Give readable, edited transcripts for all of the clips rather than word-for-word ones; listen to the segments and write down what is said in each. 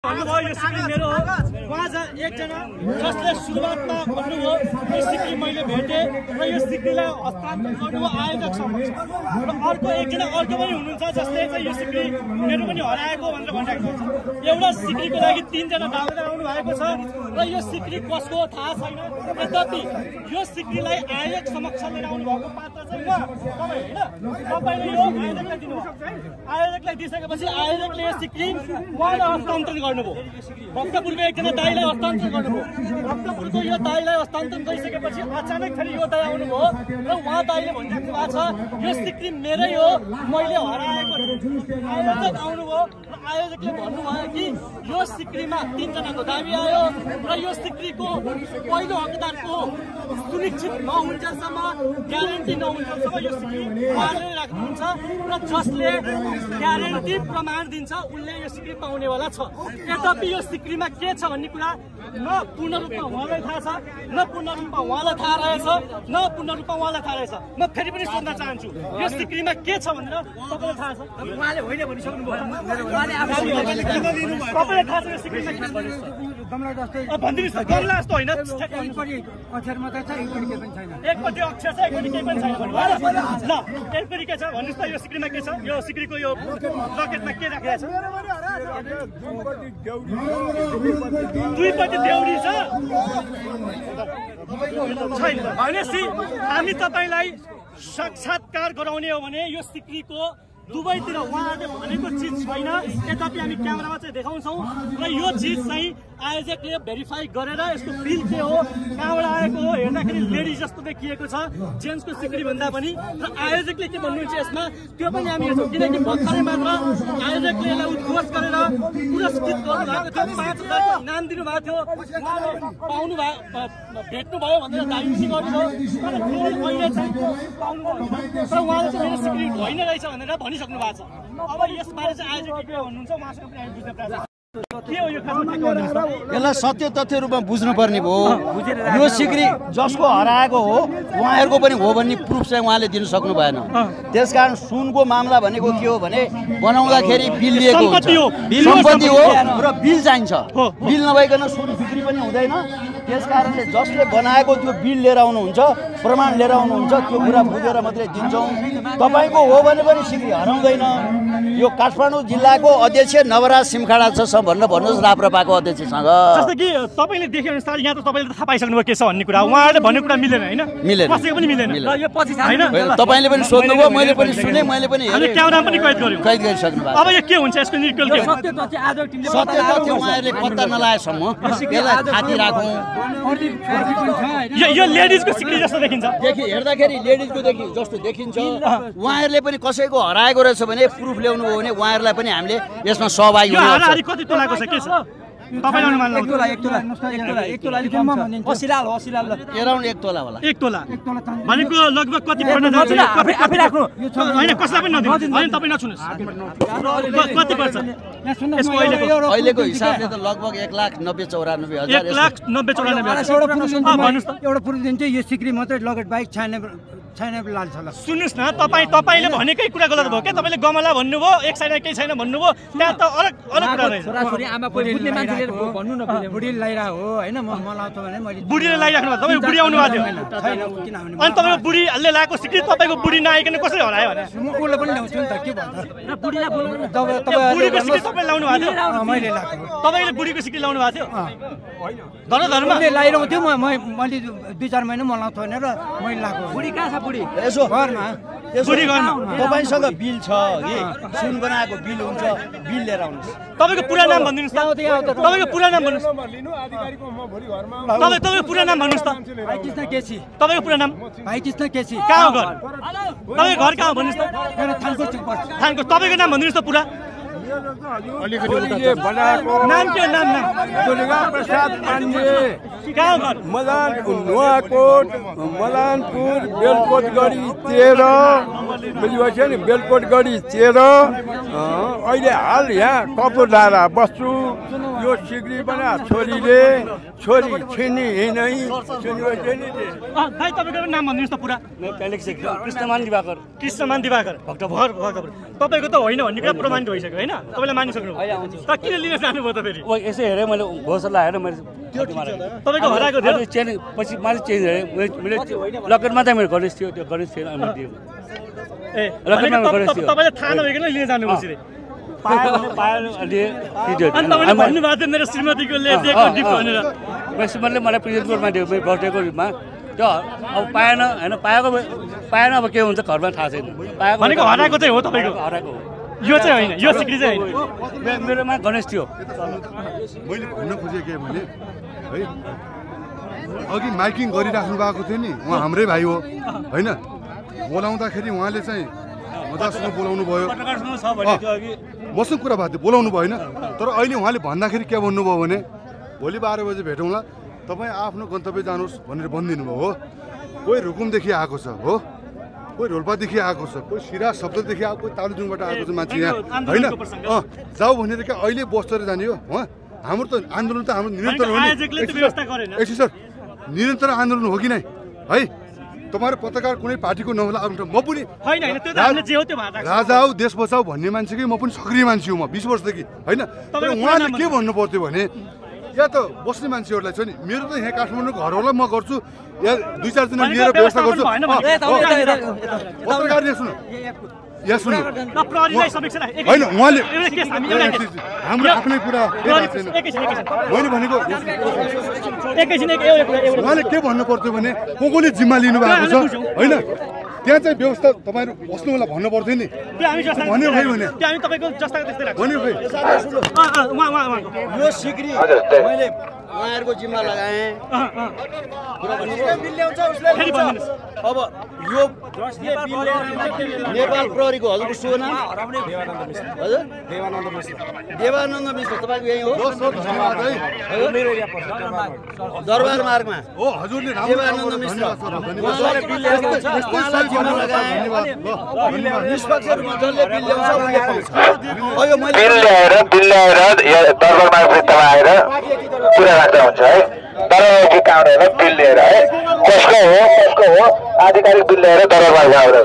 भन्नुभयो यो सिक्री मेरो हो। उहाँ एकजना जसले सुरुवातमा भन्नुभयो यो सिक्री मैले भेटेँ र यो सिक्रीलाई हस्तान्तरण गर्नुभयो आयोजक समक्ष र अर्को एकजना अर्को पनि हुनुहुन्छ जसले चाहिँ यो सिक्री मेरो पनि हराएको भनेर भनिरहेको छ। एउटा सिक्रीको लागि 3 जना दावेदार आउनु भएको छ र यो सिक्री कसको हो थाहा छैन। तथापि यो सिक्रीलाई आयोजक समक्ष लिएर आउनु भएको पात्र चाहिँ म तपाईँ होइन। तपाईँले यो आयोजकलाई दिनुभयो, आयोजकलाई दिइसकेपछि आयोजकले यो सिक्री उहाँलाई हस्तान्तरण गर्नुभयो। भक्तपुरको एकजना दाइलाई हस्तान्तरण गर्नुभयो। भक्तपुरको यो दाइलाई हस्तान्तरण गरिसकेपछि अचानक फेरि यो दाइ आउनुभयो र उहाँ दाइले भनिराख्नु भएको छ यो सिक्री मेरै हो, मैले हराएको छु। आयोजक आउनुभयो र आयोजकले भन्नुभयो कि यो सिक्रीमा 3 जनाको दाबी आयो र यो सिक्रीको पहिलो हकदारको सुनिश्चित नहुन्जेलसम्म, ग्यारेन्टी नहुन्जेलसम्म यो सिक्री उहाँले राख्नुहुन्छ र जसले ग्यारेन्टी प्रमाण दिन्छ उनले यो सिक्री पाउनेवाला छ। तथापि यो सिक्रीमा के छ भन्ने कुरा न पूर्ण रूपमा उहाँलाई थाहा छ, न पूर्ण रूपमा उहाँलाई थाहा रहेछ, न पूर्ण रूपमा उहाँलाई थाहा रहेछ। म फेरि पनि सोध्न चाहन्छु यो सिक्रीमा के छ भनेर तपाईँलाई थाहा छ? उहाँले होइन भनिसक्नु भयो। तपाईँलाई थाहा छ यो सिक्रीमा के छ? गमला जस्तो भनिदिनुहोस् न। गमला जस्तो होइन, एकपट्टि अक्षर मात्रै छ, एकपट्टि केही पनि छैन। एकपट्टि अक्षर छ, एकपट्टि केही पनि छैन भन्नुभयो ल। एकपट्टि के छ भन्नुहोस् त? यो सिक्रीमा के छ? यो सिक्रीको यो लकेटमा के राखेको छ? दुईपट्टि देउडी छ छैन। भनेपछि हामी तपाईँलाई साक्षात्कार गराउने हो भने यो सिक्रीको दुवैतिर उहाँहरूले भनेको चिज छैन। तथापि हामी क्यामेरामा चाहिँ देखाउँछौँ र यो चिज चाहिँ आयोजकले भेरिफाई गरेर यसको बिल के हो, कहाँबाट आएको हो, हेर्दाखेरि लेडिज जस्तो देखिएको छ जेन्ट्सको सिक्री भन्दा पनि। र आयोजकले के भन्नुहुन्छ यसमा त्यो पनि हामी हेर्छौँ, किनकि भर्खरै मात्र आयोजकले यसलाई उद्घोष गरेर पुरस्कृत गर्नुभएको थियो, 5,000 नाम दिनुभएको थियो, उहाँले पाउनु भयो, भेट्नुभयो भनेर दाबी पनि गर्नुभयो। तर फेरि अहिले चाहिँ पाउनुभयो तर उहाँले चाहिँ मेरो सिक्री होइन रहेछ भनेर भनिसक्नु भएको छ। अब यसबारे चाहिँ आयोजकले के भन्नुहुन्छ उहाँसँग पनि हामी बुझ्न प्रयास। यसलाई सत्य तथ्य रूपमा बुझ्नुपर्ने भयो। यो सिक्री जसको हराएको हो उहाँहरूको पनि हो भन्ने प्रुफ चाहिँ उहाँले दिन सक्नु भएन। त्यसकारण सुनको मामला भनेको के हो भने बनाउँदाखेरि बिल लिएको हुन्छ, सम्पत्ति हो र बिल चाहिन्छ। बिल नभइकन सुन बिक्री पनि हुँदैन। त्यसकारणले जसले बनाएको त्यो बिल लिएर आउनुहुन्छ, प्रमाण लिएर आउनुहुन्छ, त्यो कुरा बुझेर मात्रै दिन्छौँ। तपाईँको हो भने पनि सिक्री हराउँदैन। यो काठमाडौँ जिल्लाको अध्यक्ष नवराज सिमखाडा छ भनेर भन्नुहोस् राप्रपाको अध्यक्षसँग। जस्तो कि तपाईँले देखे अनुसार यहाँ त तपाईँले थाहा पाइसक्नुभयो के छ भन्ने कुरा, उहाँहरूले भनेको कुरा मिलेन होइन, मिलेन, कसैको पनि मिलेन। यो पछि होइन, तपाईँले पनि सोध्नुभयो, मैले पनि सुने, मैले पनि हेरेँ, क्यामेरा पनि कैद गर्यो, कैद गरिसक्नु भएको। अब यो के हुन्छ यसको निकल के हुन्छ? सत्य तथ्य उहाँहरूले पत्ता नलाएसम्म यसलाई थाती राखौँ। यो लेडिजको सिक्री जस्तो देखिन्छ, हेर्दाखेरि लेडिजको जस्तो देखिन्छ। उहाँहरूले पनि कसैको हराएको रहेछ भने प्रुफ ल्याउनु भयो भने उहाँहरूलाई पनि हामीले यसमा सहभागी हुनुपर्छ। कति तोलाको छ के छ तपाईले अनुमान लगाउनु? एराउन्ड 1 तोला होला। 1 तोला भनेको लगभग कति पर्न जान्छ? आफै राख्नु हैन, कसलाई पनि नदिनु हैन, तपाई नछुनुस्। कति पर्छ यसको अहिलेको हिसाबले त लगभग 1,90,94,000। 1,90,94,000 भन्नुस् त। एउटा पुरो दिन चाहिँ यो सिक्री मात्रै लगेट बाइक छैन लाल्छ ल। सुन्नुस् न, तपाईले भनेकै कुरा गलत भयो के? तपाईले गमला भन्नुभयो, एक साइडमा केही छैन भन्नुभयो, त्यहाँ त अलग कुरा रहेछ। छोराछोरी आमा बुढी भन्नु न, बुढी लाइरा हो हैन, म लाउँछु भने मैले बुढीले लाइराख्नु भयो। तपाईको बुढी आउनु भएको थियो छैन किनभने अनि तपाईको बुढीले लाएको सिक्री तपाईको बुढी नआइकन कसरी हरायो भने? म उसले पनि ल्याउँछु नि त, के भन्छ र बुढीलाई बोलाउनु। बुढीको सिक्री तपाईले लाउनु भएको थियो? मैले लाएको। तपाईले बुढीको सिक्री लाउनु भएको थियो? धर्म लाइरहन्थ्यो, मैले 2-4 महिना म लाउँछु भने र मैले लाएको। बुढी कहाँ छ? बुढी यसो घरमा, बुढी घरमा। तपाईसँग बिल छ कि सुन बनाएको बिल हुन्छ, बिल लिएर आउनुहोस्। तपाईको पुरा नाम भनिदिनुस् त। तपाईको पुरा नाम भन्नुस्। तपाईको पुरा नाम भन्नुस् त। भाइ कृष्ण केसी। तपाईको पुरा नाम? भाइ कृष्ण केसी। कहाँ हो घर? तपाईको घर कहाँ हो भन्नुस् त। थानको चोक पर्छ। थानको। तपाईको नाम भनिदिनुस् त पुरा। अलिकति बनाएको नाम के हो? नाम दुर्गा प्रसाद पाण्डे। कहाँ घर नुवाकोट मलानपुर बेलकोट गढी 13 बुझिरहेको नि बेलकोट गढी 13 अहिले हाल यहाँ कपुरधारा बस्छु यो सिक्री बना छोरीले छोरी छिनी हिँडै सुनिरहेको नि भाइ तपाईँको नाम भन्नुहोस् त पुरा कृष्णमान दिवाकर भक्तभर तपाईँको त होइन भन्ने कुरा प्रमाणित भइसक्यो होइन तपाईँले मानिसक्नु त किन लिन जानुभयो त फेरि यसो हेरेँ मैले घोषणा हेरेँ मैले तपाईँको हराएको थियो चेन्ज पछि माथि चेन्ज हेरेँ मैले लकेटमा चाहिँ मेरो गणेश थियो त्यो गणेश थिएन मैले दिएँ ए तपाईँले थाहा नभइकन लिन जानुभयो सिधै भन्नुभएको थियो मेरो श्रीमतीको दिएको गिफ्ट भनेर श्रीमतीले मलाई प्रेजेन्ट कोर्टमा दियो मेरो बर्थडेको रूपमा त्यो अब पाएन होइन पाएन अब के हुन्छ घरमा थाहा छैन भनेको हराएको चाहिँ हो तपाईँको हराएको हो यो चाहिँ होइन यो सिक्री चाहिँ होइन मेरोमा गणेश थियो मैले भन्न खोजेँ के भने है अघि माइकिङ गरिराख्नु भएको थियो नि उहाँ हाम्रै भाइ हो होइन बोलाउँदाखेरि उहाँले चाहिँ मजासँग बोलाउनु भयो मसँग कुरा भएको थियो बोलाउनु भएन तर अहिले उहाँले भन्दाखेरि के भन्नुभयो भने भोलि 12 बजे भेटौँला तपाईँ आफ्नो गन्तव्य जानुहोस् भनेर भनिदिनु भयो हो कोही रुकुमदेखि आएको छ हो कोही रोल्पादेखि आएको छ कोही सिरा शब्ददेखि आएको कोही तालुजुङबाट आएको छ मान्छे यहाँ होइन जाऊ भनेर क्या अहिले बसेर जाने हो हाम्रो त आन्दोलन त हाम्रो निरन्तर हो नि सर निरन्तर आन्दोलन हो कि नै है तपाईहरु पत्रकार कुनै पार्टीको नहोला म पनि हैन हैन त्यो त हामीले जे हो त्यो भाषा राजा हो देश बचाऊ भन्ने मान्छेकै म पनि सक्रिय मान्छे हो म 20 वर्षदेखि हैन तर उहाँले के भन्नु पर्थ्यो भने या त बस्ने मान्छेहरुलाई छ नि मेरो त यहाँ काठमाडौँ घर होला म गर्छु या 2-4 जना लिएर व्यवस्था गर्छु पत्रकार ने सुन या सुन ल प्रहरीलाई समीक्षा हैन उहाँले हाम्रो आफ्नै कुरा मैले भनेको उहाँले के भन्नु पर्थ्यो भने कोले जिम्मा लिनु भएको छ हैन त्यहाँ चाहिँ व्यवस्था तपाईहरु बस्नु होला भन्नु पर्थ्यो नि भन्यो खै भने हामी तपाईको जस्ताको त्यस्तै लाग्छ भन्यो खै यो सिक्री मैले उहाँहरुको जिम्मा लगाए कुरा भन्नुहुन्छ उसले फेरि भन्नुस् अब यो नेपाल प्रहरीको हजुरको शुभ नाम हजुर देवानन्द मिश्र तपाईको यही हो दरबार मार्गमा हो हजुरले देवानन्द मिश्र उहाँले बिल ल्याएको छ उहाँलाई जिम्मा लगाए निष्पक्ष रूपमा जसले बिल ल्याउँछ उहाँले पाउँछ अयो मैले बिल ल्याएर दरबार मार्गमा आएर कुरा राख्दा हुन्छ है तर के काम रहेन बिल लिएर है कसको हो आधिकारिक बिल लिएर दरबार मार्गमा आएर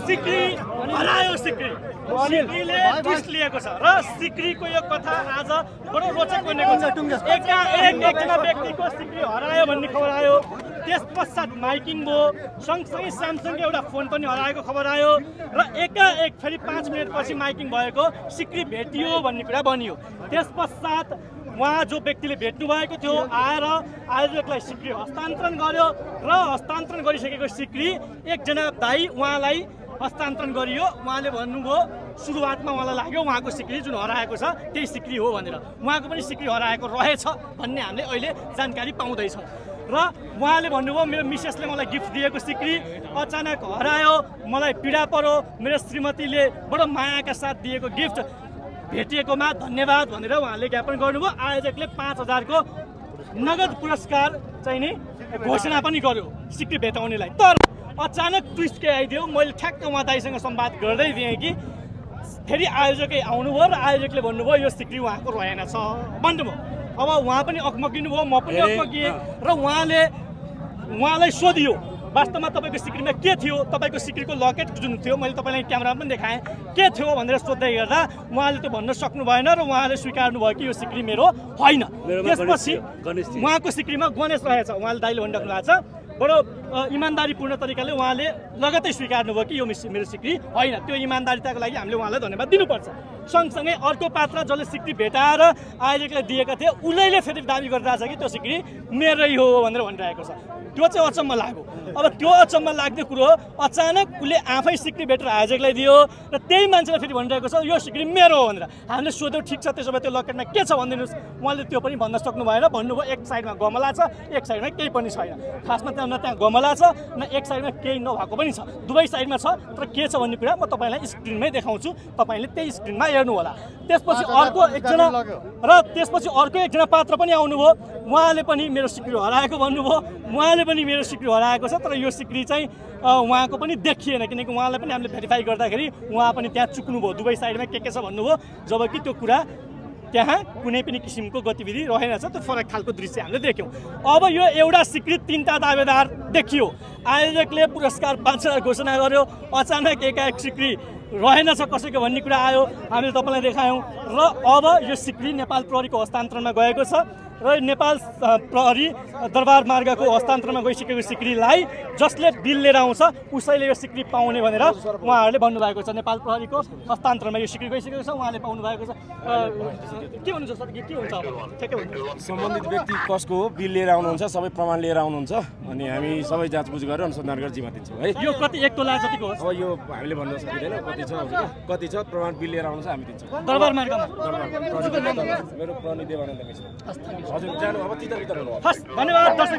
सिक्री हरायो सिक्रीले ट्विस्ट लिएको छ र सिक्रीको यो कथा आज बडो रोचक बनेको छ एकजना व्यक्तिको सिक्री हरायो भन्ने खबर आयो त्यस पश्चात माइकिङ भयो सँगसँगै स्यामसङको एउटा फोन पनि हराएको खबर आयो र एकाएक फेरि 5 मिनेटपछि माइकिङ भएको सिक्री भेटियो भन्ने कुरा बनियो त्यस पश्चात उहाँ जो व्यक्तिले भेट्नु भएको थियो आएर आयोजकलाई सिक्री हस्तान्तरण गर्यो र हस्तान्तरण गरिसकेको सिक्री एकजना दाइ उहाँलाई हस्तान्तरण गरियो उहाँले भन्नुभयो सुरुवातमा उहाँलाई लाग्यो उहाँको सिक्री जुन हराएको छ त्यही सिक्री हो भनेर उहाँको पनि सिक्री हराएको रहेछ भन्ने हामीले अहिले जानकारी पाउँदैछौँ र उहाँले भन्नुभयो मेरो मिसेसले मलाई गिफ्ट दिएको सिक्री अचानक हरायो मलाई पीडा पर्यो मेरो श्रीमतीले बडो मायाका साथ दिएको गिफ्ट भेटिएकोमा धन्यवाद भनेर उहाँले ज्ञापन गर्नुभयो आयोजकले 5000 को नगद पुरस्कार चाहिँ नि घोषणा पनि गर्यो सिक्री भेटाउनेलाई तर अचानक ट्विस्ट के आइदियो मैले ठ्याक्क उहाँ दाइसँग संवाद गर्दै दिएँ कि फेरि आयोजकै आउनुभयो र आयोजकले भन्नुभयो यो सिक्री उहाँको रहेनछ भन्नुभयो अब उहाँ पनि अकमकिनु भयो म पनि अकमकिएँ र उहाँलाई सोधियो वास्तवमा तपाईँको सिक्रीमा के थियो तपाईँको सिक्रीको लकेट जुन थियो मैले तपाईँलाई क्यामेरामा पनि देखाएँ के थियो भनेर सोध्दै गर्दा उहाँले त भन्न सक्नु भएन र उहाँले स्वीकार्नु भयो कि यो सिक्री मेरो होइन त्यसपछि उहाँको सिक्रीमा गणेश रहेछ उहाँले दाइले भनिराख्नु भएको छ बडो इमान्दारीपूर्ण तरिकाले उहाँले लगतै स्वीकार्नुभयो कि यो मेरो सिक्री होइन त्यो इमान्दारिताको लागि हामीले उहाँलाई धन्यवाद दिनुपर्छ सँगसँगै अर्को पात्र जसले सिक्री भेटाएर आयोजकलाई दिएका थिए उसले फेरि दाबी गरिरहेछ कि त्यो सिक्री मेरै हो भनेर भनिरहेको छ त्यो चाहिँ अचम्म लाग्यो अब त्यो अचम्म लाग्ने कुरो अचानक उसले आफै सिक्री भेटेर आयोजकलाई दियो र त्यही मान्छेले फेरि भनिरहेको छ यो सिक्री मेरो हो भनेर हामीले सोध्यौँ ठिक छ त्यसो भए त्यो लकेटमा के छ भनिदिनुहोस् उहाँले त्यो पनि भन्न सक्नु भएन भन्नुभयो एक साइडमा गमला छ एक साइडमा केही पनि छैन खासमा त्यहाँ गमला खोला छ न एक साइडमा केही नभएको पनि छ, दुवै साइडमा छ। तर के छ भन्ने कुरा म तपाईँलाई स्क्रिनमै देखाउँछु, तपाईँले त्यही स्क्रिनमा हेर्नु होला। त्यसपछि अर्को एकजना पात्र पनि आउनुभयो, उहाँले पनि मेरो सिक्री हराएको भन्नुभयो, उहाँले पनि मेरो सिक्री हराएको छ। तर यो सिक्री चाहिँ उहाँको पनि देखिएन, किनकि उहाँलाई पनि हामीले भेरिफाई गर्दाखेरि उहाँ पनि त्यहाँ चुक्नुभयो, दुवै साइडमा के छ भन्नुभयो, जबकि त्यो कुरा त्यहाँ कुनै पनि किसिमको गतिविधि रहेनछ। त्यो फरक खालको दृश्य हामीले देख्यौँ। अब यो एउटा सिक्री 3टा दावेदार देखियो, आयोजकले पुरस्कार 500 घोषणा गर्यो, अचानक एकाएक सिक्री रहेनछ कसैको भन्ने कुरा आयो, हामीले तपाईँलाई देखायौँ। र अब यो सिक्री नेपाल प्रहरीको हस्तान्तरणमा गएको छ र नेपाल प्रहरी दरबार मार्गको हस्तान्तरणमा गइसकेको सिक्रीलाई जसले बिल लिएर आउँछ उसैले यो सिक्री पाउने भनेर उहाँहरूले भन्नुभएको छ। नेपाल प्रहरीको हस्तान्तरणमा यो सिक्री गइसकेको छ, उहाँले पाउनु भएको छ। के भन्नुहुन्छ सर, के हुन्छ अब? ठिकै हुन्छ। सम्बन्धित व्यक्ति कसको हो बिल लिएर आउनुहुन्छ, सबै प्रमाण लिएर आउनुहुन्छ, अनि हामी सबै जाँचबुझ गरेर अनुसन्धान गरेर जिम्मा दिन्छौँ है। यो कति 1 तोला जतिको हो? अब यो हामीले भन्न सकिँदैन कति छ प्रमाण बिल लिएर आउनुहुन्छ, हामी दिन्छौँ। दरबार मार्गमा मेरो प्रहरी देवानन्द मिश्र। हजुर जानु अब तितर धन्यवाद दर्शक।